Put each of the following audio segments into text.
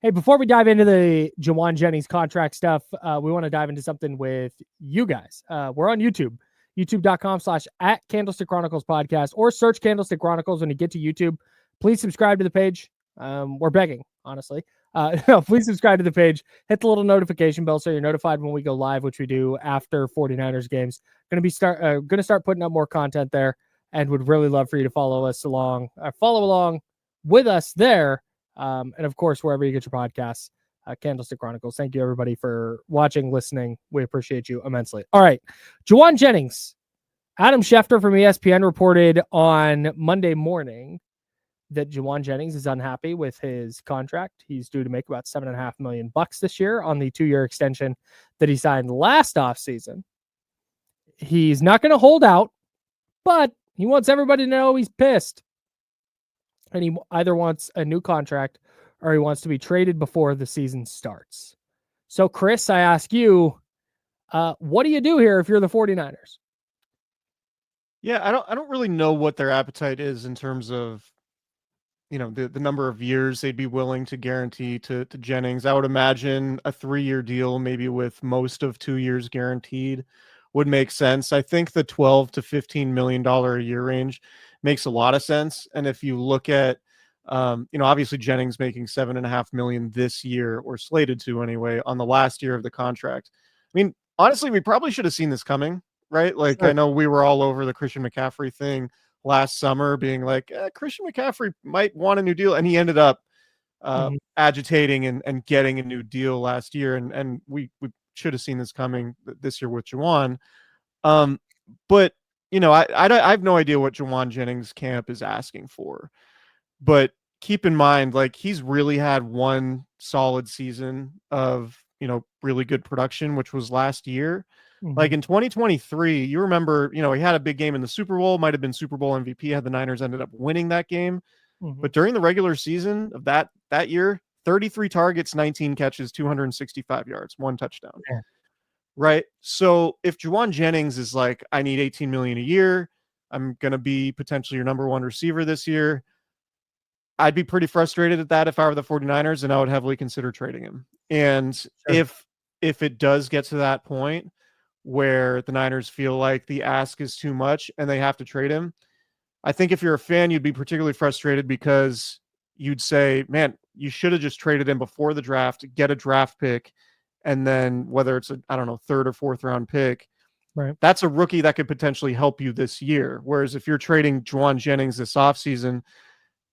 Hey, before we dive into the Jauan Jennings contract stuff, we want to dive into something with you guys. We're on YouTube, youtube.com/@Candlestick Chronicles Podcast, or search Candlestick Chronicles when you get to YouTube. Please subscribe to the page. We're begging, honestly. Please subscribe to the page. Hit the little notification bell so you're notified when we go live, which we do after 49ers games. Going to start putting up more content there, and would really love for you to follow along with us there. And of course, wherever you get your podcasts, Candlestick Chronicles. Thank you, everybody, for watching, listening. We appreciate you immensely. All right. Jauan Jennings. Adam Schefter from ESPN reported on Monday morning that Jauan Jennings is unhappy with his contract. He's due to make about $7.5 million this year on the 2-year extension that he signed last offseason. He's not going to hold out, but he wants everybody to know he's pissed. And he either wants a new contract or he wants to be traded before the season starts. So, Chris, I ask you, what do you do here if you're the 49ers? Yeah, I don't really know what their appetite is in terms of, the number of years they'd be willing to guarantee to Jennings. I would imagine a 3-year deal, maybe with most of 2 years guaranteed, would make sense. I think the $12 to $15 million a year range makes a lot of sense. And if you look at, obviously Jennings making $7.5 million this year, or slated to anyway, on the last year of the contract. I mean, honestly, we probably should have seen this coming, right? Like, sure. I know we were all over the Christian McCaffrey thing last summer, being like, Christian McCaffrey might want a new deal. And he ended up agitating and getting a new deal last year. And we should have seen this coming this year with Jauan. But I have no idea what Jauan Jennings camp is asking for, but keep in mind, like, he's really had one solid season of, really good production, which was last year. Like in 2023, you remember, he had a big game in the Super Bowl, might've been Super Bowl MVP had the Niners ended up winning that game. But during the regular season of that year, 33 targets, 19 catches, 265 yards, 1 touchdown. Yeah. Right. So if Jauan Jennings is like, I need $18 million a year, I'm going to be potentially your number 1 receiver this year, I'd be pretty frustrated at that if I were the 49ers, and I would heavily consider trading him. And sure. if it does get to that point where the Niners feel like the ask is too much and they have to trade him, I think if you're a fan, you'd be particularly frustrated because you'd say, man, you should have just traded him before the draft, get a draft pick. And then whether it's a, 3rd or 4th round pick, right, that's a rookie that could potentially help you this year. Whereas if you're trading Jauan Jennings this offseason,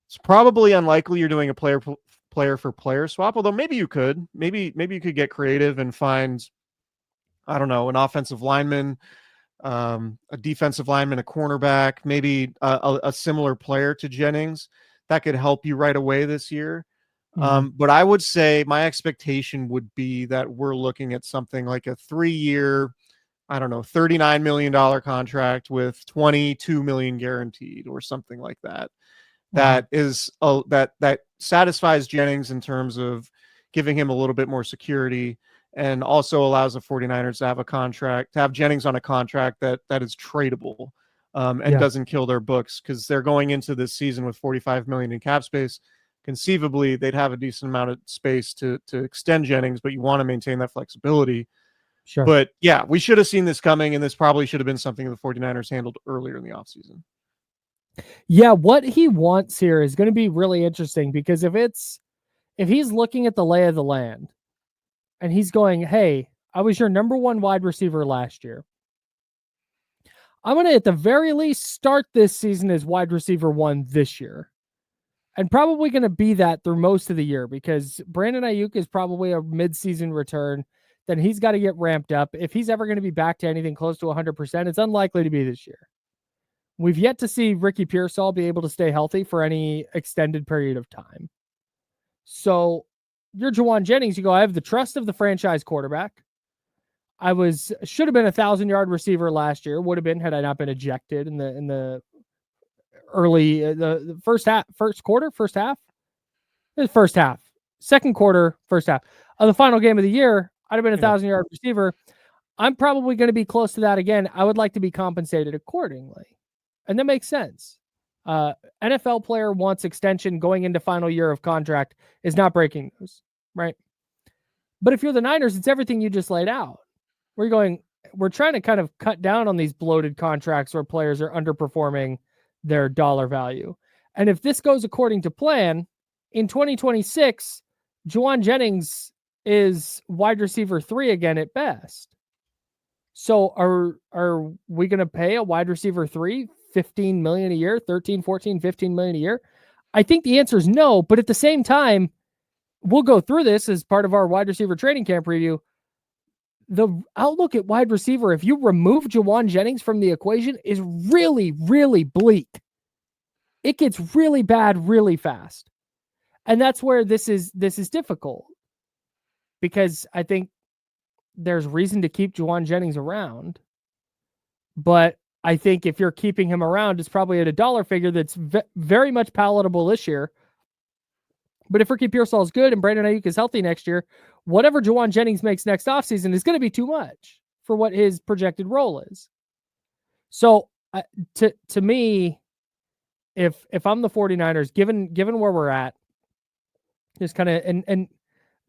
it's probably unlikely you're doing a player for player swap. Although maybe you could, maybe you could get creative and find, an offensive lineman, a defensive lineman, a cornerback, maybe a similar player to Jennings that could help you right away this year. But I would say my expectation would be that we're looking at something like a 3-year, $39 million contract with $22 million guaranteed or something like that. That is that satisfies Jennings in terms of giving him a little bit more security, and also allows the 49ers to have Jennings on a contract that is tradable, and doesn't kill their books, because they're going into this season with $45 million in cap space. Conceivably, they'd have a decent amount of space to extend Jennings, but you want to maintain that flexibility. Sure. But yeah, we should have seen this coming, and this probably should have been something the 49ers handled earlier in the offseason. Yeah, what he wants here is going to be really interesting, because if he's looking at the lay of the land and he's going, hey, I was your number 1 wide receiver last year, I'm going to at the very least start this season as wide receiver 1 this year. And probably going to be that through most of the year, because Brandon Ayuk is probably a midseason return. Then he's got to get ramped up. If he's ever going to be back to anything close to 100%, it's unlikely to be this year. We've yet to see Ricky Pearsall be able to stay healthy for any extended period of time. So you're Jauan Jennings. You go, I have the trust of the franchise quarterback. Should have been a 1,000-yard receiver last year. Would have been had I not been ejected in the early the first half, second quarter, first half of the final game of the year. I'd have been a 1,000-yard receiver. I'm probably going to be close to that again. I would like to be compensated accordingly. And that makes sense. NFL player wants extension going into final year of contract is not breaking news. right? But if you're the Niners, it's everything you just laid out. We're trying to kind of cut down on these bloated contracts where players are underperforming their dollar value. And if this goes according to plan, in 2026, Jauan Jennings is wide receiver 3 again at best. So are we going to pay a wide receiver 3 $15 million a year, 13, 14, 15 million a year? I think the answer is no, but at the same time, we'll go through this as part of our wide receiver training camp review. The outlook at wide receiver, if you remove Jauan Jennings from the equation, is really, really bleak. It gets really bad really fast. And that's where this is difficult, because I think there's reason to keep Jauan Jennings around. But I think if you're keeping him around, it's probably at a dollar figure that's very much palatable this year. But if Ricky Pearsall is good and Brandon Ayuk is healthy next year, whatever Jauan Jennings makes next offseason is going to be too much for what his projected role is. So to me, if I'm the 49ers, given where we're at, just kind of, and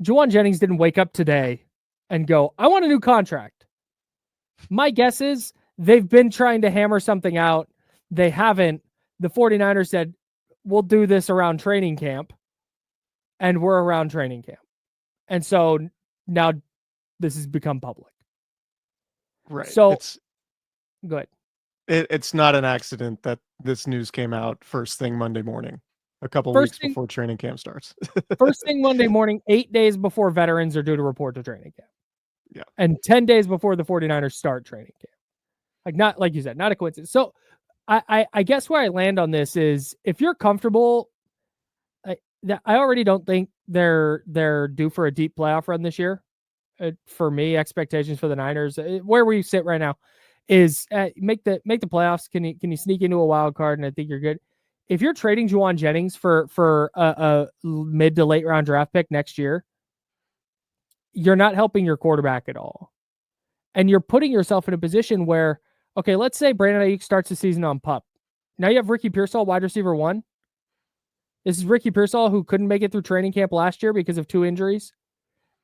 Jauan Jennings didn't wake up today and go, I want a new contract. My guess is they've been trying to hammer something out. They haven't. The 49ers said, we'll do this around training camp. And we're around training camp. And so now this has become public. Right. So good. It's not an accident that this news came out first thing Monday morning, a couple weeks before training camp starts. First thing Monday morning, 8 days before veterans are due to report to training camp. Yeah. And 10 days before the 49ers start training camp. Not like you said, not a coincidence. So I guess where I land on this is, if you're comfortable, I already don't think they're due for a deep playoff run this year. For me, expectations for the Niners, where we sit right now, is make the playoffs. Can you sneak into a wild card? And I think you're good. If you're trading Jauan Jennings for a mid to late round draft pick next year, you're not helping your quarterback at all, and you're putting yourself in a position where, okay, let's say Brandon Ayuk starts the season on PUP. Now you have Ricky Pearsall, wide receiver 1. This is Ricky Pearsall, who couldn't make it through training camp last year because of 2 injuries,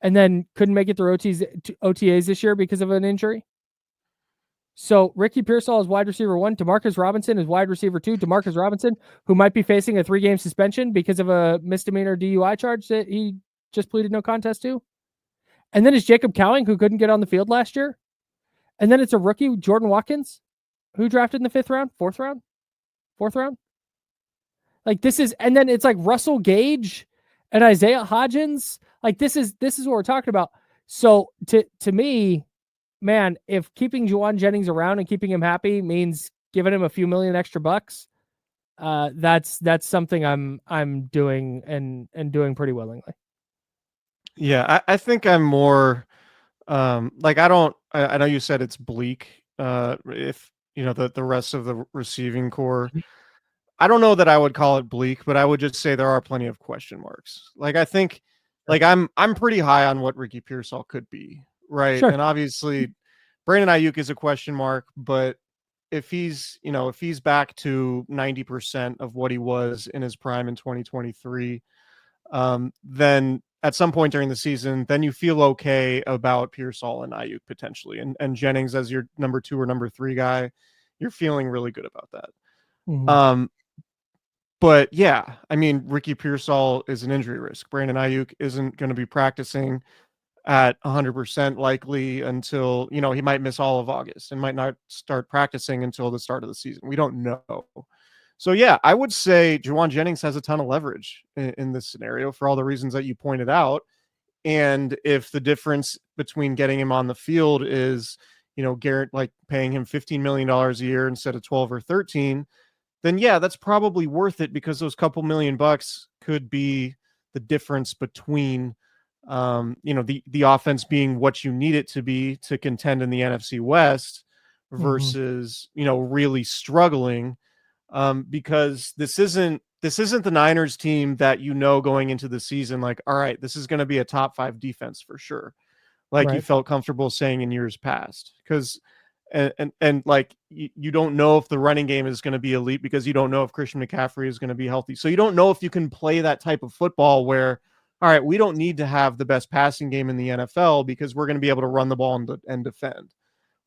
and then couldn't make it through OTAs this year because of an injury. So Ricky Pearsall is wide receiver 1. DeMarcus Robinson is wide receiver 2. DeMarcus Robinson, who might be facing a 3-game suspension because of a misdemeanor DUI charge that he just pleaded no contest to. And then it's Jacob Cowing, who couldn't get on the field last year. And then it's a rookie, Jordan Watkins, who drafted in the 5th round, 4th round. Like this is, and then it's like Russell Gage and Isaiah Hodgins. Like this is what we're talking about. So to me, man, if keeping Jauan Jennings around and keeping him happy means giving him a few million extra bucks, that's something I'm doing and doing pretty willingly. Yeah, I think I'm more like I know you said it's bleak. If you know the rest of the receiving core. I don't know that I would call it bleak, but I would just say there are plenty of question marks. Like I think, like I'm pretty high on what Ricky Pearsall could be, right? Sure. And obviously, Brandon Ayuk is a question mark, but if he's back to 90% of what he was in his prime in 2023, then at some point during the season, then you feel okay about Pearsall and Ayuk potentially, and Jennings as your number 2 or number 3 guy, you're feeling really good about that. Mm-hmm. But yeah, I mean, Ricky Pearsall is an injury risk. Brandon Ayuk isn't going to be practicing at 100% likely until, he might miss all of August and might not start practicing until the start of the season. We don't know. So yeah, I would say Jauan Jennings has a ton of leverage in this scenario for all the reasons that you pointed out. And if the difference between getting him on the field is, Garrett, like paying him $15 million a year instead of 12 or 13, then yeah, that's probably worth it, because those couple $1 million could be the difference between, the offense being what you need it to be to contend in the NFC West versus, really struggling, because this isn't the Niners team that, going into the season, like, all right, this is going to be a top 5 defense for sure. Like right. You felt comfortable saying in years past, because and like you don't know if the running game is going to be elite, because you don't know if Christian McCaffrey is going to be healthy. So you don't know if you can play that type of football where all right, we don't need to have the best passing game in the NFL because we're going to be able to run the ball and defend.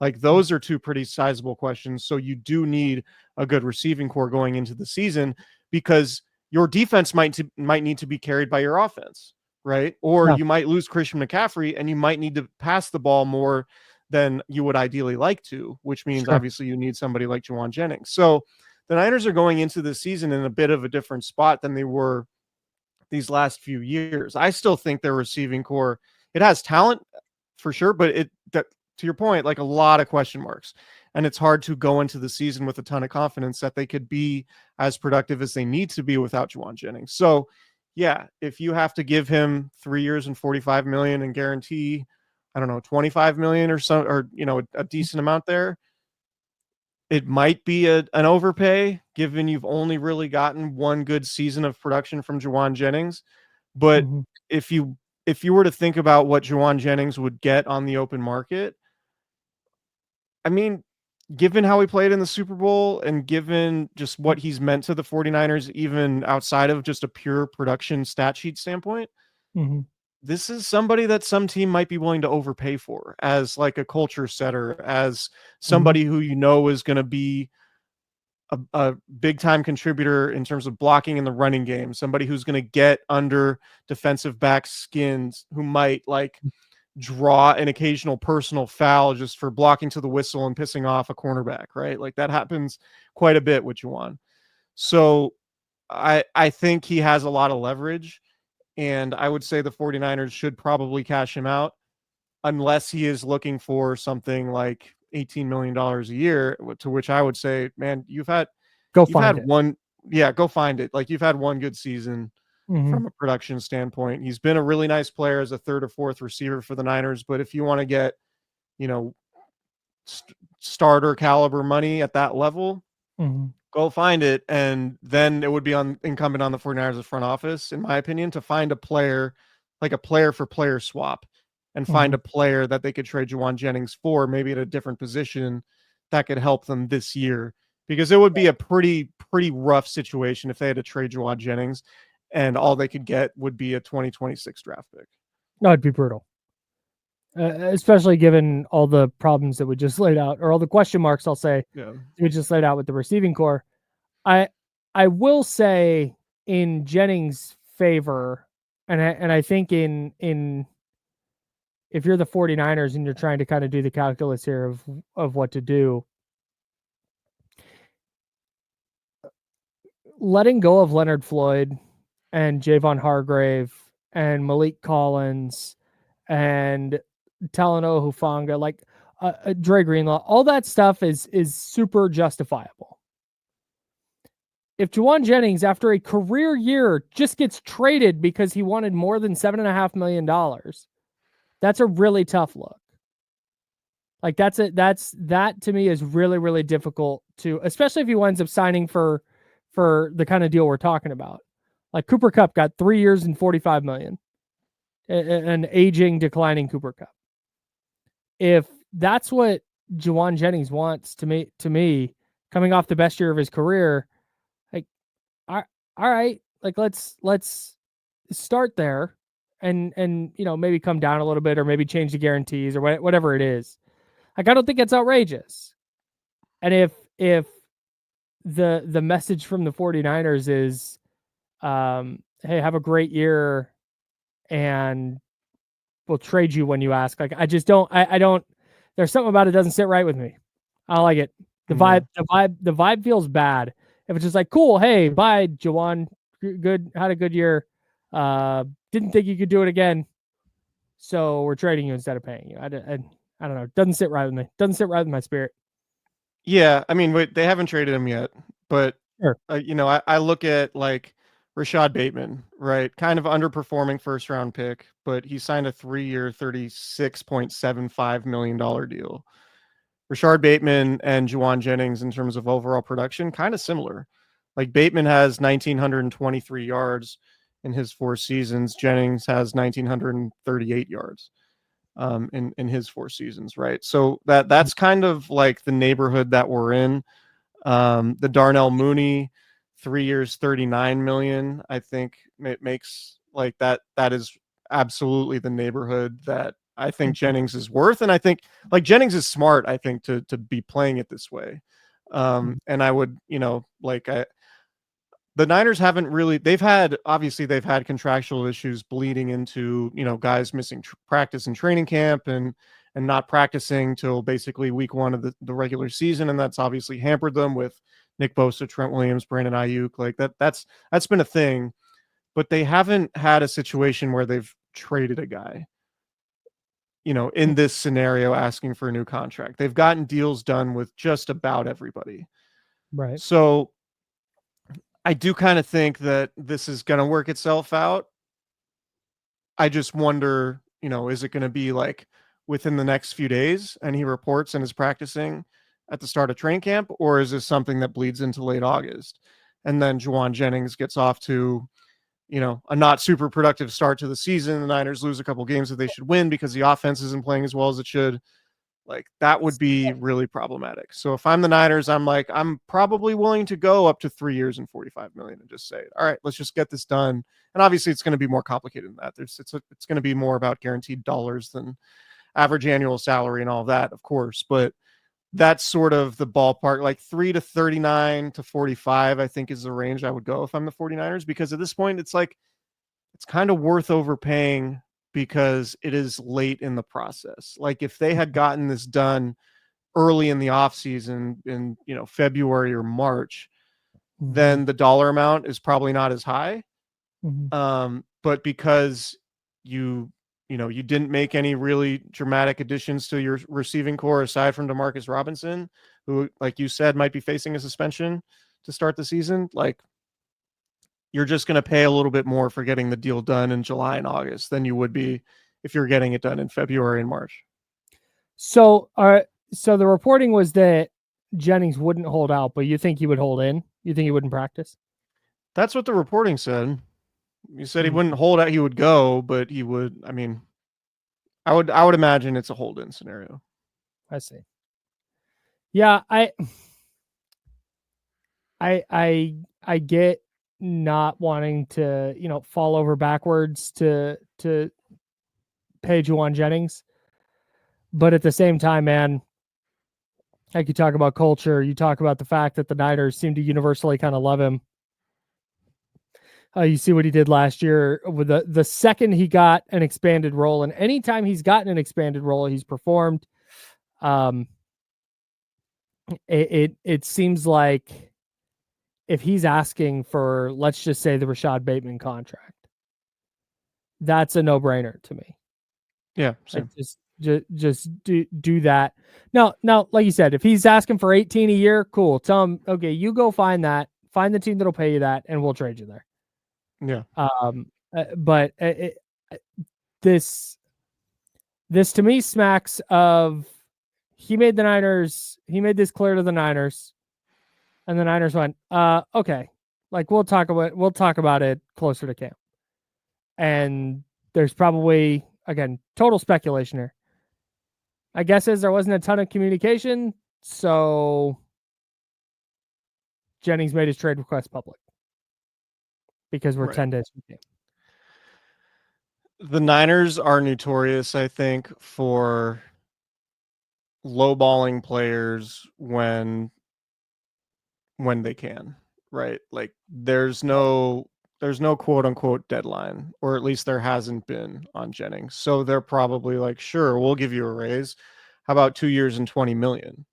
Like those are two pretty sizable questions. So you do need a good receiving core going into the season because your defense might need to be carried by your offense, right? Or Yeah. you might lose Christian McCaffrey and you might need to pass the ball more than you would ideally like to, which means Sure. obviously you need somebody like Jauan Jennings. So the Niners are going into the season in a bit of a different spot than they were these last few years. I still think their receiving core, it has talent for sure, but to your point, like a lot of question marks. And it's hard to go into the season with a ton of confidence that they could be as productive as they need to be without Jauan Jennings. So yeah, if you have to give him 3 years and 45 million and guarantee, I don't know, 25 million or so, or, a decent amount there, it might be an overpay given you've only really gotten one good season of production from Jauan Jennings. But Mhm. if you were to think about what Jauan Jennings would get on the open market, I mean, given how he played in the Super Bowl and given just what he's meant to the 49ers, even outside of just a pure production stat sheet standpoint, Mhm. this is somebody that some team might be willing to overpay for as like a culture setter, as Mhm. somebody who is going to be a big time contributor in terms of blocking in the running game, somebody who's going to get under defensive back skins, who might like draw an occasional personal foul just for blocking to the whistle and pissing off a cornerback, right? Like that happens quite a bit with Juwan. So I think he has a lot of leverage, and I would say the 49ers should probably cash him out unless he is looking for something like $18 million a year, to which I would say, man, Go you've find had it. one, yeah, go find it. Like you've had one good season Mhm. from a production standpoint. He's been a really nice player as a third or fourth receiver for the Niners, but if you want to get, you know, starter caliber money at that level, Mhm. go find it. And then it would be incumbent on the 49ers front office, in my opinion, to find a player, like a player for player swap, and find Mhm. a player that they could trade Jauan Jennings for, maybe at a different position that could help them this year. Because it would be a pretty rough situation if they had to trade Jauan Jennings and all they could get would be a 2026 draft pick. No, it'd be brutal. Especially given all the problems that we just laid out, or all the question marks, I'll say, Yeah. we just laid out with the receiving core. I will say in Jennings' favor, and I think in if you're the 49ers and you're trying to kind of do the calculus here of what to do, letting go of Leonard Floyd and Javon Hargrave and Malik Collins and Talanoa Hufanga, like Dre Greenlaw, all that stuff is super justifiable. If Jauan Jennings, after a career year, just gets traded because he wanted more than $7.5 million, that's a really tough look. Like that to me is really, really difficult to, especially if he winds up signing for the kind of deal we're talking about. Like Cooper Kupp got 3 years and $45 million, an aging, declining Cooper Kupp. If that's what Jauan Jennings wants, to me, coming off the best year of his career, like, all right, like let's start there, and maybe come down a little bit, or maybe change the guarantees, or whatever it is. Like, I don't think it's outrageous. And if the message from the 49ers is, hey, have a great year, and we'll trade you when you ask. Like, I just don't. I don't. There's something about it doesn't sit right with me. I don't like it. The Yeah. vibe feels bad. If it's just like, cool, hey, bye, Jauan, good, had a good year. Didn't think you could do it again, so we're trading you instead of paying you. I don't know. Doesn't sit right with me. Doesn't sit right with my spirit. Yeah, I mean, they haven't traded him yet, but Sure. I look at like Rashad Bateman, right? Kind of underperforming first round pick, but he signed a 3-year, $36.75 million deal. Rashard Bateman and Jauan Jennings, in terms of overall production, kind of similar. Like Bateman has 1,923 yards in his 4 seasons. Jennings has 1,938 yards in his 4 seasons, right? So that's kind of like the neighborhood that we're in. The Darnell Mooney, 3 years, 39 million, I think it makes Like that is absolutely the neighborhood that I think Jennings is worth. And I think like Jennings is smart, I think, to be playing it this way. And I would, the Niners haven't really, they've had contractual issues bleeding into, guys missing practice and training camp and not practicing till basically week 1 of the regular season. And that's obviously hampered them with Nick Bosa, Trent Williams, Brandon Ayuk. Like that's been a thing, but they haven't had a situation where they've traded a guy, in this scenario, asking for a new contract. They've gotten deals done with just about everybody. Right. So I do kind of think that this is going to work itself out. I just wonder, is it going to be like within the next few days and he reports and is practicing at the start of training camp, or is this something that bleeds into late August? And then Jauan Jennings gets off to, a not super productive start to the season. The Niners lose a couple games that they should win because the offense isn't playing as well as it should. Like that would be really problematic. So if I'm the Niners, I'm probably willing to go up to 3 years and $45 million and just say, all right, let's just get this done. And obviously it's going to be more complicated than that. It's going to be more about guaranteed dollars than average annual salary and all of that, of course. But that's sort of the ballpark, like 3 to 39 to 45, I think is the range I would go if I'm the 49ers, because at this point it's like, it's kind of worth overpaying because it is late in the process. Like if they had gotten this done early in the off season in, February or March, then the dollar amount is probably not as high. But because you didn't make any really dramatic additions to your receiving core aside from DeMarcus Robinson, who, like you said, might be facing a suspension to start the season, like you're just going to pay a little bit more for getting the deal done in July and August than you would be if you're getting it done in February and March. So the reporting was that Jennings wouldn't hold out, but you think he would hold in? You think he wouldn't practice? That's what the reporting said. He said he wouldn't hold out, he would go, but he would, I would imagine it's a hold-in scenario. I see. Yeah, I get not wanting to, fall over backwards to pay Jauan Jennings. But at the same time, man, like you talk about culture, you talk about the fact that the Niners seem to universally kind of love him. You see what he did last year with the second he got an expanded role, and anytime he's gotten an expanded role, he's performed. It seems like if he's asking for, let's just say, the Rashad Bateman contract, that's a no-brainer to me. Yeah, same. Like just do that. Now, like you said, if he's asking for 18 a year, cool. Tell him, okay, you go find the team that'll pay you that, and we'll trade you there. Yeah. But this to me smacks of he made this clear to the Niners, and the Niners went, okay, like we'll talk about it closer to camp. And there's probably, again, total speculation here. My guess is there wasn't a ton of communication, so Jennings made his trade request public because we're 10 days from camp. The Niners are notorious, I think, for lowballing players when they can, right? Like there's no quote unquote deadline, or at least there hasn't been on Jennings. So they're probably like, sure, we'll give you a raise. How about 2 years and $20 million?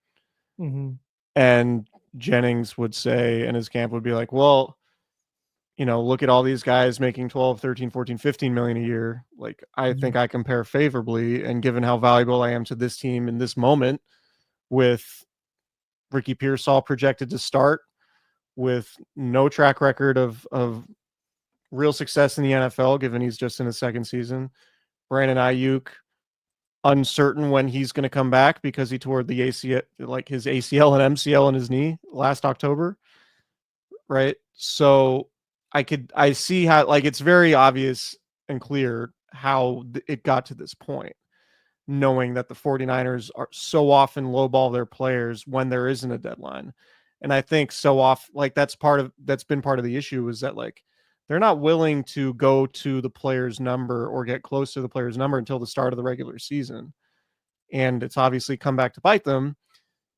And Jennings would say, and his camp would be like, well, look at all these guys making 12, 13, 14, 15 million a year. Like, I think I compare favorably. And given how valuable I am to this team in this moment, with Ricky Pearsall projected to start, with no track record of real success in the NFL, given he's just in his second season, Brandon Ayuk, uncertain when he's going to come back because he tore the ACL, like his ACL and MCL in his knee last October. Right. So I see how, like, it's very obvious and clear how it got to this point, knowing that the 49ers are so often lowball their players when there isn't a deadline. And I think so often, like, that's been part of the issue, is that, like, they're not willing to go to the player's number or get close to the player's number until the start of the regular season. And it's obviously come back to bite them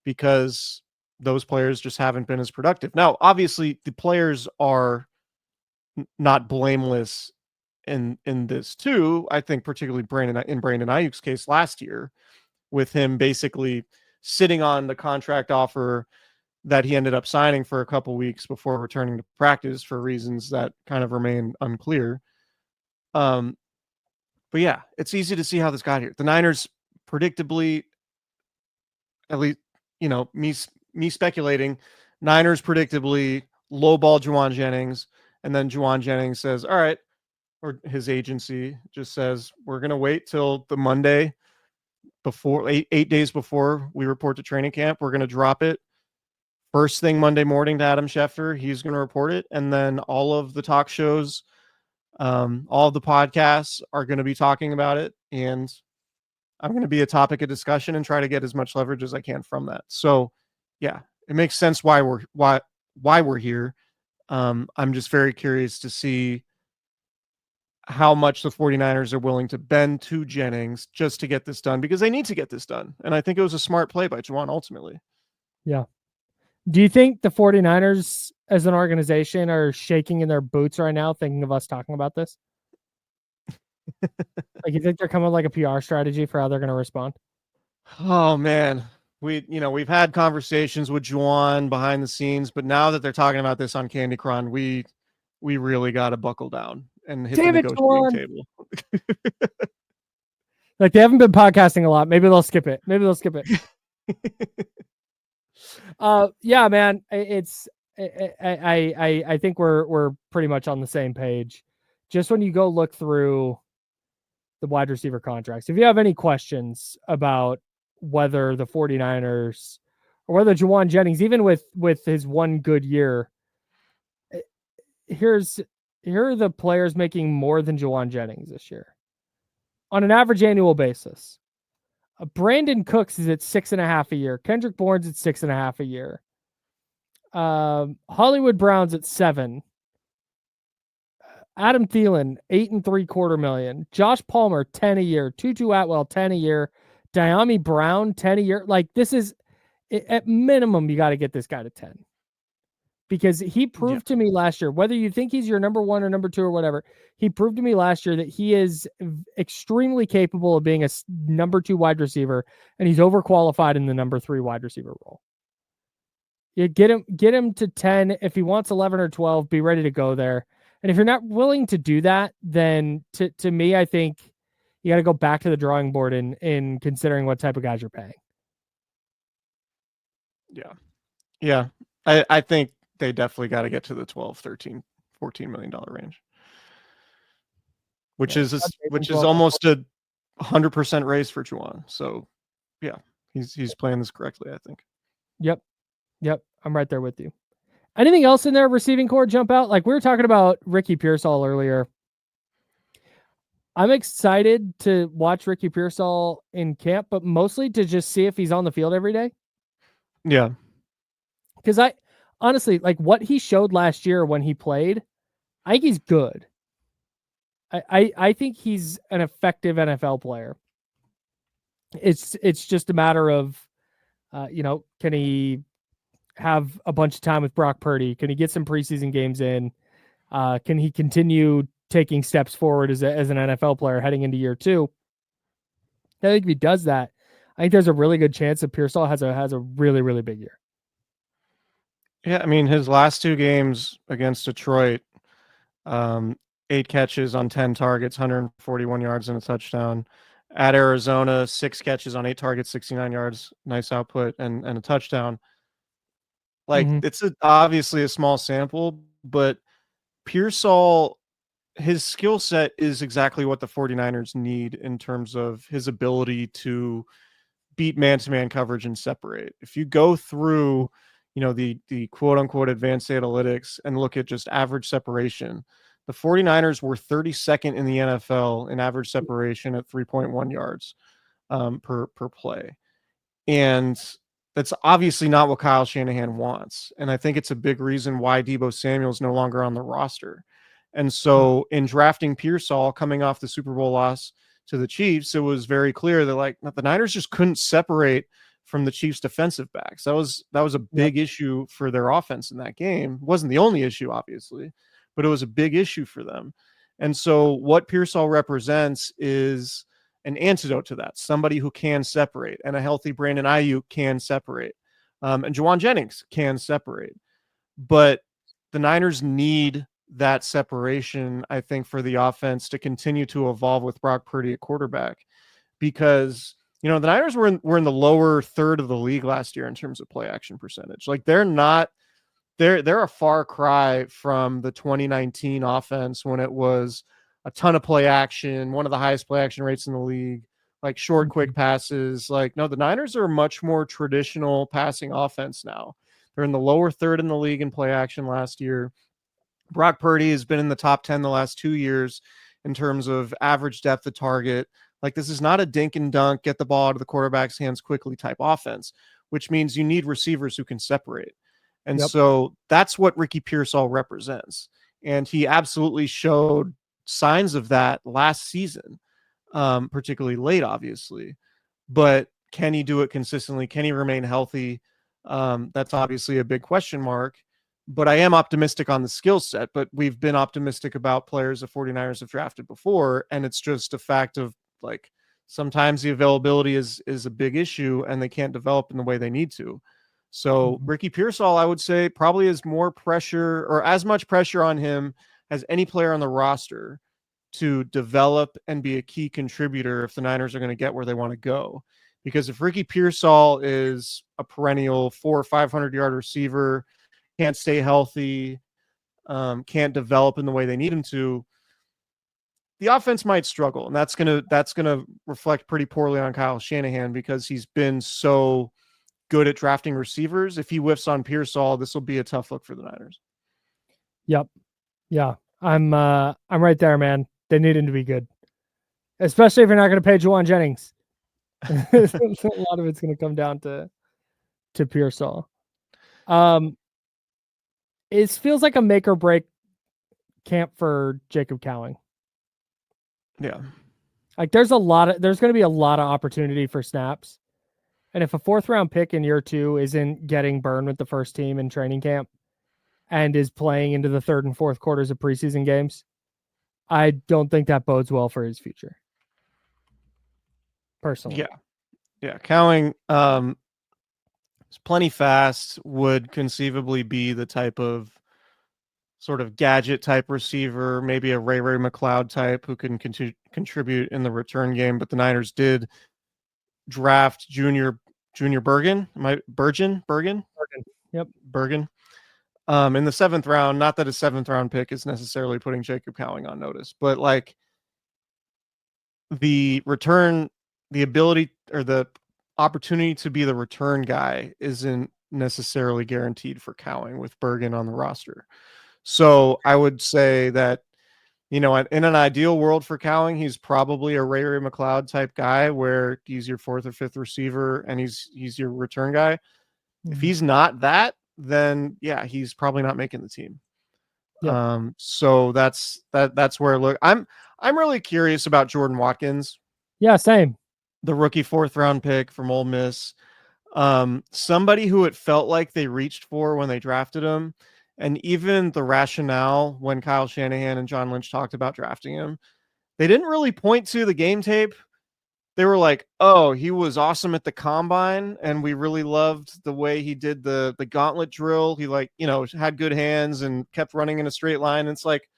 because those players just haven't been as productive. Now, obviously, the players are not blameless in this too. I think particularly Brandon Ayuk's case last year, with him basically sitting on the contract offer that he ended up signing for a couple weeks before returning to practice for reasons that kind of remain unclear. But yeah, it's easy to see how this got here. The Niners predictably, at least, me speculating, Niners predictably lowball Jauan Jennings, and then Jauan Jennings says, all right, or his agency just says, we're going to wait till the Monday before, 8 days before we report to training camp. We're going to drop it first thing Monday morning to Adam Schefter. He's going to report it. And then all of the talk shows, all of the podcasts are going to be talking about it. And I'm going to be a topic of discussion and try to get as much leverage as I can from that. So yeah, it makes sense why we're here. I'm just very curious to see how much the 49ers are willing to bend to Jennings just to get this done, because they need to get this done. And I think it was a smart play by Jauan ultimately. Yeah. Do you think the 49ers as an organization are shaking in their boots right now thinking of us talking about this? Like, you think they're coming with like a PR strategy for how they're going to respond? Oh man, we've had conversations with Jauan behind the scenes, but now that they're talking about this on Candy Cron, we really got to buckle down and hit the negotiating table. Like, they haven't been podcasting a lot. Maybe they'll skip it. Yeah, man, I think we're pretty much on the same page. Just when you go look through the wide receiver contracts, if you have any questions about whether the 49ers or whether Jauan Jennings, even with his one good year, here are the players making more than Jauan Jennings this year on an average annual basis. Brandon Cooks is at 6.5 a year. Kendrick Bourne's at 6.5 a year. Hollywood Brown's at 7. Adam Thielen, $8.75 million. Josh Palmer, 10 a year. Tutu Atwell, 10 a year. Diami Brown, 10 a year. Like, this is, at minimum, you got to get this guy to 10. Because he proved to me last year, whether you think he's your number 1 or number 2 or whatever, he proved to me last year that he is extremely capable of being a number 2 wide receiver, and he's overqualified in the number 3 wide receiver role. You get him to 10. If he wants 11 or 12, be ready to go there. And if you're not willing to do that, then to me, I think you got to go back to the drawing board in considering what type of guys you're paying. Yeah. I think they definitely got to get to the 12, 13, $14 million range, which is almost a 100% raise for Jauan. So yeah, he's playing this correctly, I think. Yep. I'm right there with you. Anything else in there receiving core jump out? Like, we were talking about Ricky Pearsall earlier. I'm excited to watch Ricky Pearsall in camp, but mostly to just see if he's on the field every day. Yeah. Because I honestly, like, what he showed last year when he played, I think he's good. I think he's an effective NFL player. It's just a matter of, can he have a bunch of time with Brock Purdy? Can he get some preseason games in? Can he continue taking steps forward as an NFL player heading into year 2? I think if he does that, I think there's a really good chance that Pearsall has a really, really big year. Yeah, I mean, his last 2 games against Detroit, 8 catches on 10 targets, 141 yards and a touchdown. At Arizona, 6 catches on 8 targets, 69 yards, nice output, and a touchdown. Like, it's obviously a small sample, but Pearsall, his skill set is exactly what the 49ers need in terms of his ability to beat man-to-man coverage and separate. If you go through, the quote-unquote advanced analytics and look at just average separation, the 49ers were 32nd in the NFL in average separation at 3.1 yards per play. And that's obviously not what Kyle Shanahan wants. And I think it's a big reason why Deebo Samuel's no longer on the roster. And so in drafting Pearsall coming off the Super Bowl loss to the Chiefs, it was very clear that like the Niners just couldn't separate from the Chiefs defensive backs. That was a big issue for their offense in that game. It wasn't the only issue, obviously, but it was a big issue for them. And so what Pearsall represents is an antidote to that, somebody who can separate, and a healthy Brandon Ayuk can separate. And Jauan Jennings can separate. But the Niners need that separation, I think, for the offense to continue to evolve with Brock Purdy at quarterback, because the Niners were in the lower third of the league last year in terms of play action percentage. Like they're a far cry from the 2019 offense when it was a ton of play action, one of the highest play action rates in the league, like short, quick passes. Like, no, the Niners are a much more traditional passing offense now. They're in the lower third in the league in play action last year. Brock Purdy has been in the top 10 the last 2 years in terms of average depth of target. Like, this is not a dink and dunk, get the ball out of the quarterback's hands quickly type offense, which means you need receivers who can separate. And so that's what Ricky Pearsall represents. And he absolutely showed signs of that last season, particularly late, obviously. But can he do it consistently? Can he remain healthy? That's obviously a big question mark. But I am optimistic on the skill set. But we've been optimistic about players the 49ers have drafted before. And it's just a fact of, like, sometimes the availability is a big issue and they can't develop in the way they need to. So Ricky Pearsall, I would say, probably has more pressure, or as much pressure on him as any player on the roster, to develop and be a key contributor if the Niners are going to get where they want to go. Because if Ricky Pearsall is a perennial 400 or 500 yard receiver, can't stay healthy, can't develop in the way they need him to, the offense might struggle. And that's gonna reflect pretty poorly on Kyle Shanahan, because he's been so good at drafting receivers. If he whiffs on Pearsall, this will be a tough look for the Niners. Yep. Yeah. I'm right there, man. They need him to be good, especially if you're not going to pay Jauan Jennings. A lot of it's going to come down to Pearsall. It feels like a make or break camp for Jacob Cowing. Yeah. Like there's going to be a lot of opportunity for snaps. And if a 4th round pick in year 2 isn't getting burned with the first team in training camp and is playing into the 3rd and 4th quarters of preseason games, I don't think that bodes well for his future. Personally. Yeah. Cowing is plenty fast, would conceivably be the type of sort of gadget type receiver, maybe a Ray McLeod type who can contribute in the return game. But the Niners did draft Junior Bergen. Bergen. Yep. Bergen. In the 7th round. Not that a 7th round pick is necessarily putting Jacob Cowing on notice, but like the ability or the opportunity to be the return guy isn't necessarily guaranteed for Cowing with Bergen on the roster. So I would say that, in an ideal world for Cowing, he's probably a Ray McLeod type guy where he's your 4th or 5th receiver and he's your return guy. If he's not that, then yeah, he's probably not making the team. Yep. So that's where look. I'm really curious about Jordan Watkins. Yeah, same. The rookie 4th round pick from Ole Miss. Somebody who it felt like they reached for when they drafted him. And even the rationale when Kyle Shanahan and John Lynch talked about drafting him, they didn't really point to the game tape. They were like, oh, he was awesome at the combine, and we really loved the way he did the gauntlet drill. He had good hands and kept running in a straight line. And it's like,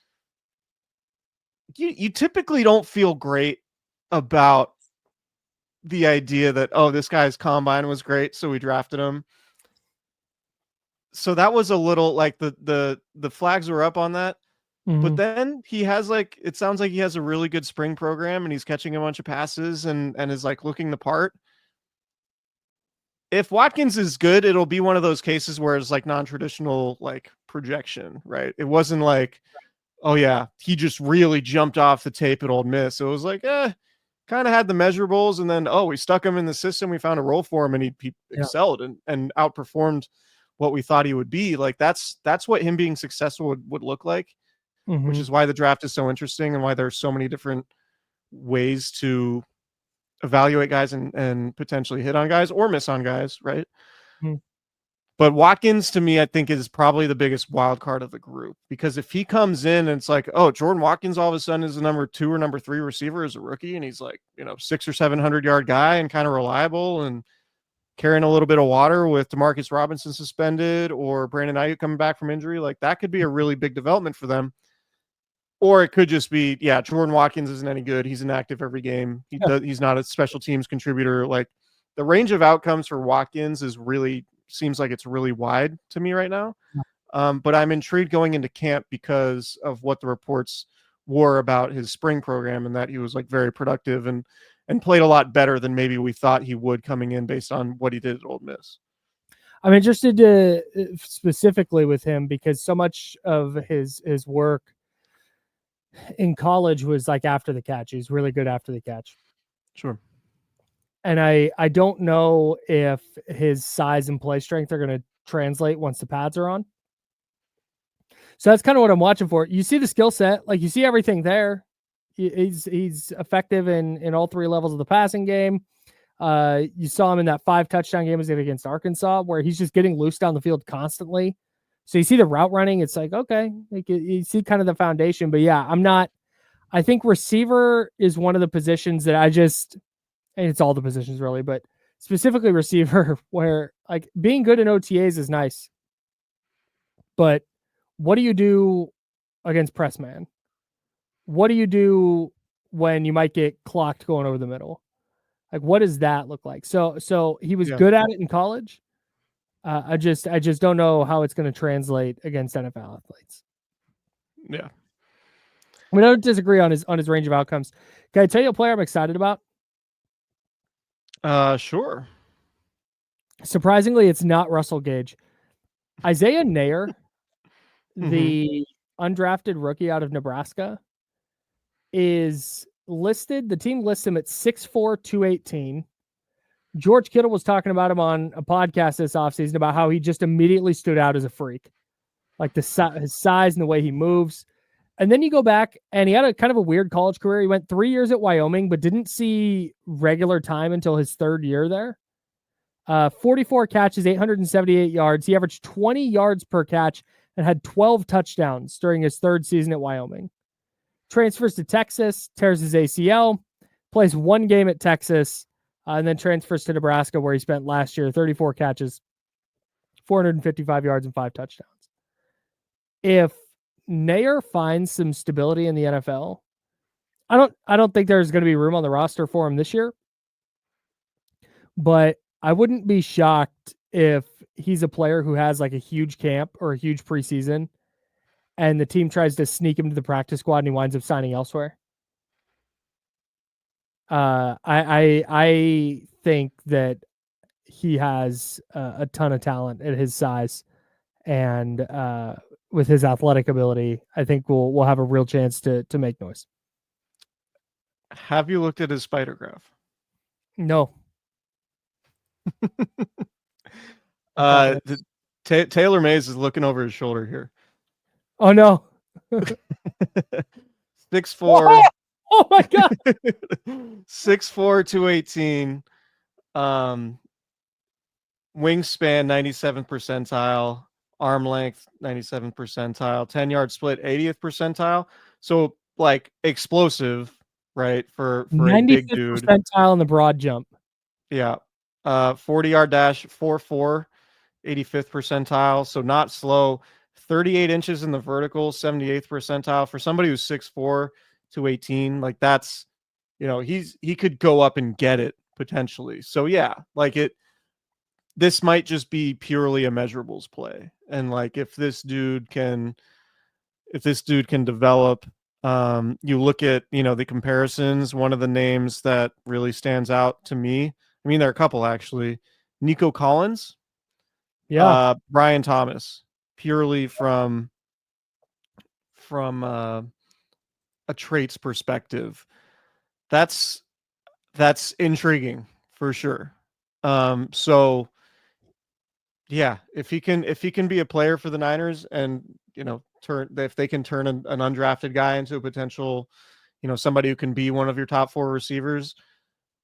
you typically don't feel great about the idea that, oh, this guy's combine was great, so we drafted him. So that was a little like the flags were up on that. But then he has it sounds like he has a really good spring program and he's catching a bunch of passes and is looking the part. If Watkins is good, it'll be one of those cases where it's non-traditional projection, right? It wasn't like, oh yeah, he just really jumped off the tape at Ole Miss. It was kind of had the measurables, and then, we stuck him in the system. We found a role for him and he excelled and outperformed what we thought he would be. That's what him being successful would look like. which is why the draft is so interesting and why there's so many different ways to evaluate guys and potentially hit on guys or miss on guys, right? Mm-hmm. But Watkins, to me, I think is probably the biggest wild card of the group, because if he comes in and it's like, oh, Jordan Watkins all of a sudden is the number 2 or number 3 receiver as a rookie, and he's like, 600 or 700 yard guy and kind of reliable and carrying a little bit of water with Demarcus Robinson suspended or Brandon Ayuk coming back from injury, like that could be a really big development for them. Or it could just be, Jordan Watkins isn't any good. He's inactive every game. He's not a special teams contributor. Like, the range of outcomes for Watkins seems like it's really wide to me right now. But I'm intrigued going into camp because of what the reports were about his spring program, and that he was like very productive and played a lot better than maybe we thought he would coming in based on what he did at Ole Miss. I'm interested to specifically with him because so much of his work in college was like after the catch. He's really good after the catch. Sure. And I don't know if his size and play strength are going to translate once the pads are on. So that's kind of what I'm watching for. You see the skill set, like you see everything there. He's effective in all 3 levels of the passing game. You saw him in that 5 touchdown game against Arkansas, where he's just getting loose down the field constantly. So you see the route running. It's like, okay, you see kind of the foundation. But yeah, I think receiver is one of the positions that and it's all the positions really, but specifically receiver, where like being good in OTAs is nice. But what do you do against press man? What do you do when you might get clocked going over the middle? Like, what does that look like? So he was good at it in college. I just don't know how it's going to translate against NFL athletes. Yeah. I mean, I don't disagree on his range of outcomes. Can I tell you a player I'm excited about? Sure. Surprisingly, it's not Russell Gage. Isaiah Nair, the undrafted rookie out of Nebraska, is listed. The team lists him at 6'4", 218. George Kittle was talking about him on a podcast this offseason about how he just immediately stood out as a freak, like his size and the way he moves. And then you go back, and he had a kind of a weird college career. He went 3 years at Wyoming, but didn't see regular time until his 3rd year there. 44 catches, 878 yards. He averaged 20 yards per catch and had 12 touchdowns during his 3rd season at Wyoming. Transfers to Texas, tears his ACL, plays 1 game at Texas, and then transfers to Nebraska, where he spent last year 34 catches, 455 yards, and 5 touchdowns. If Nair finds some stability in the NFL, I don't think there's going to be room on the roster for him this year, but I wouldn't be shocked if he's a player who has like a huge camp or a huge preseason, and the team tries to sneak him to the practice squad and he winds up signing elsewhere. I think that he has a ton of talent at his size, and with his athletic ability, I think we'll have a real chance to make noise. Have you looked at his spider graph? No. Taylor Mays is looking over his shoulder here. Oh no. 6'4". Oh my God. 6'4", 218. Wingspan 97th percentile. Arm length 97th percentile. 10-yard split 80th percentile. So like explosive, right? For a big dude. 95th percentile in the broad jump. Yeah. 40-yard dash 4.4, 85th percentile. So not slow. 38 inches in the vertical, 78th percentile. For somebody who's 6'4", 218, like that's, he could go up and get it potentially. So yeah, like this might just be purely a measurables play. And like if this dude can develop, you look at, the comparisons, one of the names that really stands out to me, I mean, there are a couple actually. Nico Collins, Brian Thomas, purely from a traits perspective. That's intriguing for sure. So yeah, if he can be a player for the Niners and, if they can turn an undrafted guy into a potential, somebody who can be one of your top 4 receivers,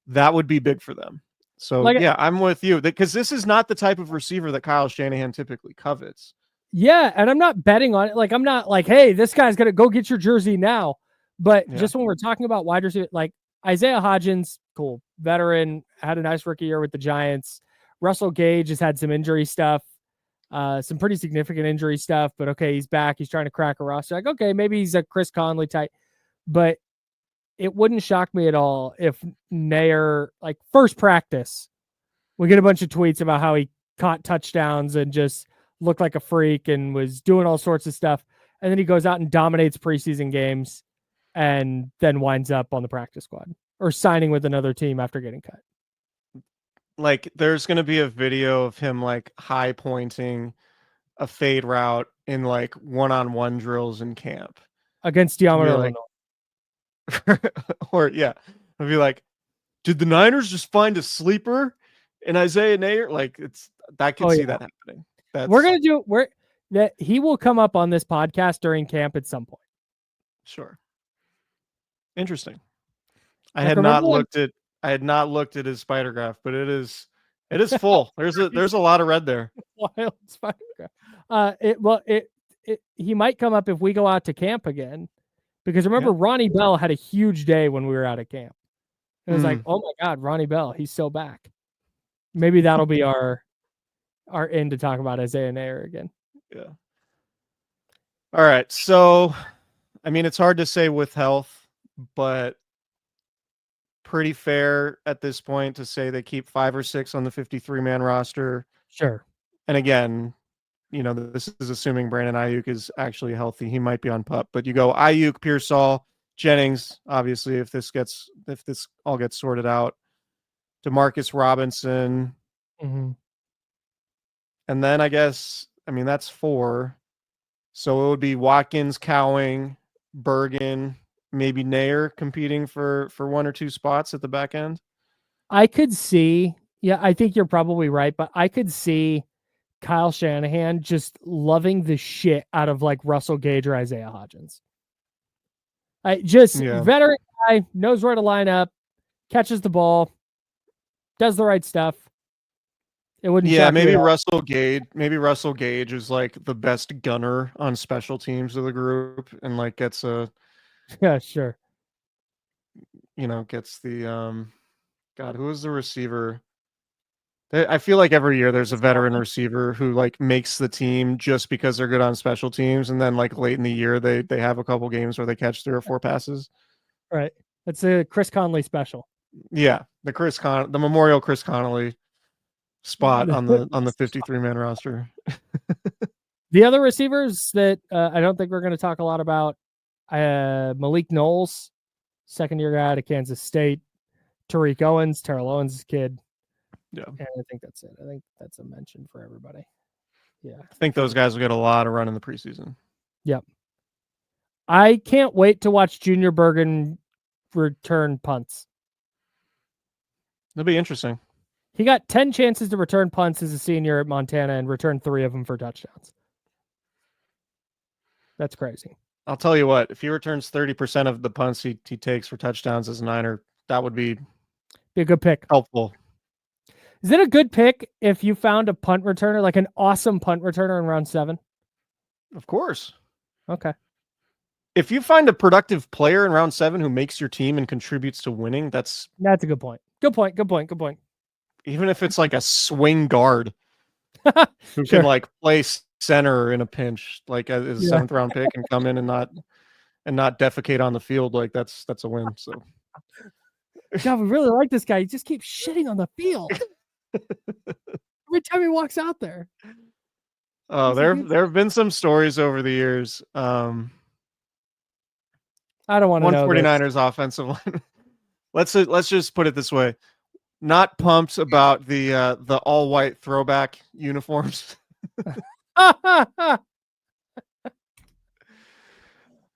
that would be big for them. So yeah, I'm with you, because this is not the type of receiver that Kyle Shanahan typically covets. Yeah, and I'm not betting on it. Like, I'm not like, hey, this guy's gonna go get your jersey now. But just when we're talking about wide receiver, like Isaiah Hodgins, cool, veteran, had a nice rookie year with the Giants. Russell Gage has had some injury stuff, some pretty significant injury stuff. But okay, he's back. He's trying to crack a roster. Like, okay, maybe he's a Chris Conley type. But it wouldn't shock me at all if Nair, like first practice, we get a bunch of tweets about how he caught touchdowns and just looked like a freak and was doing all sorts of stuff. And then he goes out and dominates preseason games and then winds up on the practice squad or signing with another team after getting cut. Like, there's going to be a video of him like high pointing a fade route in like one-on-one drills in camp against Diamond, Illinois. Or yeah, I'll be like, did the Niners just find a sleeper in Isaiah Nair? Like, I can see that happening. We're going to do that. He will come up on this podcast during camp at some point. Sure. Interesting. I had not looked at his spider graph, but it is full. There's a lot of red there. Wild spider graph. He might come up if we go out to camp again, because remember Ronnie Bell had a huge day when we were out at camp. It was like, oh my God, Ronnie Bell, he's so back. Maybe that'll be our end to talk about Isaiah Nair again. Yeah. All right. So, I mean, it's hard to say with health, but pretty fair at this point to say they keep 5 or 6 on the 53-man roster. Sure. And again, this is assuming Brandon Ayuk is actually healthy. He might be on PUP, but you go Ayuk, Pearsall, Jennings, obviously, if this all gets sorted out, DeMarcus Robinson. Mm-hmm. And then I guess, that's 4. So it would be Watkins, Cowing, Bergen, maybe Nair competing for 1 or 2 spots at the back end. I could see, I think you're probably right, but I could see Kyle Shanahan just loving the shit out of like Russell Gage or Isaiah Hodgins. Veteran guy, knows where to line up, catches the ball, does the right stuff. It wouldn't. Yeah, maybe Russell Gage is like the best gunner on special teams of the group, and like gets a. Yeah, sure. Gets the God, who is the receiver? I feel like every year there's a veteran receiver who like makes the team just because they're good on special teams, and then like late in the year they have a couple games where they catch 3 or 4 passes. Right. That's a Chris Conley special. Yeah, the Memorial Chris Connolly spot on the 53-man roster. The other receivers that I don't think we're going to talk a lot about, Malik Knowles, second-year guy out of Kansas State, Tariq Owens, Terrell Owens' kid. Yeah, and I think that's it. I think that's a mention for everybody. Yeah, I think those guys will get a lot of run in the preseason. Yep. I can't wait to watch Junior Bergen return punts. It'll be interesting. He got 10 chances to return punts as a senior at Montana and returned 3 of them for touchdowns. That's crazy. I'll tell you what, if he returns 30% of the punts he takes for touchdowns as a Niner, that would be a good pick. Helpful. Is it a good pick if you found a punt returner, like an awesome punt returner in round 7? Of course. Okay. If you find a productive player in round 7 who makes your team and contributes to winning, that's a good point. Good point. Even if it's like a swing guard who can like play center in a pinch, like as a 7th round pick, and come in and not defecate on the field, like that's a win. So God, we really like this guy. He just keeps shitting on the field every time he walks out there. Oh, there have been some stories over the years. I don't want to know 49ers offensive line. Let's just put it this way. Not pumped about the all white throwback uniforms. That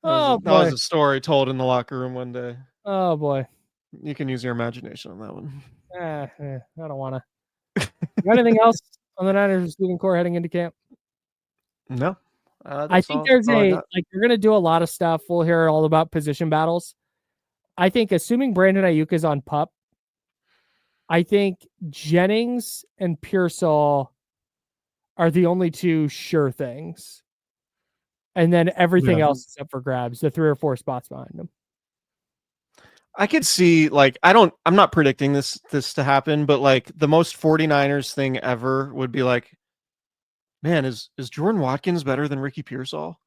was a story told in the locker room one day. Oh boy. You can use your imagination on that one. I don't want to. Got anything else on the Niners receiving core heading into camp? No. I think there's we're going to do a lot of stuff. We'll hear all about position battles. I think assuming Brandon Ayuk is on PUP, I think Jennings and Pearsall are the only two sure things. And then everything else is up for grabs, the 3 or 4 spots behind them. I could see, I'm not predicting this to happen, but the most 49ers thing ever would be man, is Jordan Watkins better than Ricky Pearsall?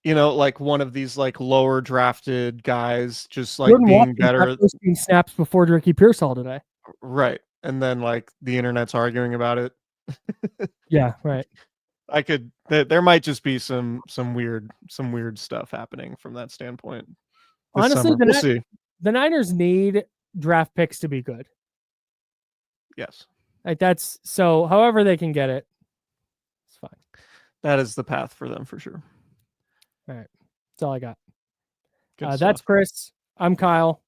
One of these lower drafted guys just Jordan being Watkins better. Snaps before Ricky Pearsall today. Right. And then the internet's arguing about it. Yeah, right. There might just be some weird stuff happening from that standpoint. Honestly, we'll see. The Niners need draft picks to be good. Yes. That's so however they can get it, it's fine. That is the path for them for sure. All right. That's all I got. That's Chris. I'm Kyle.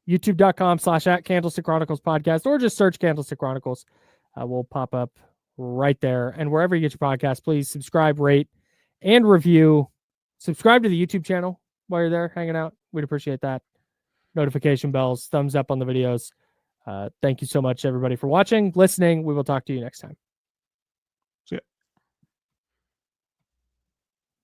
YouTube.com/@Candlestick Chronicles Podcast, or just search Candlestick Chronicles. We'll pop up right there. And wherever you get your podcast, please subscribe, rate, and review. Subscribe to the YouTube channel while you're there hanging out. We'd appreciate that. Notification bells, thumbs up on the videos. Thank you so much, everybody, for watching, listening. We will talk to you next time.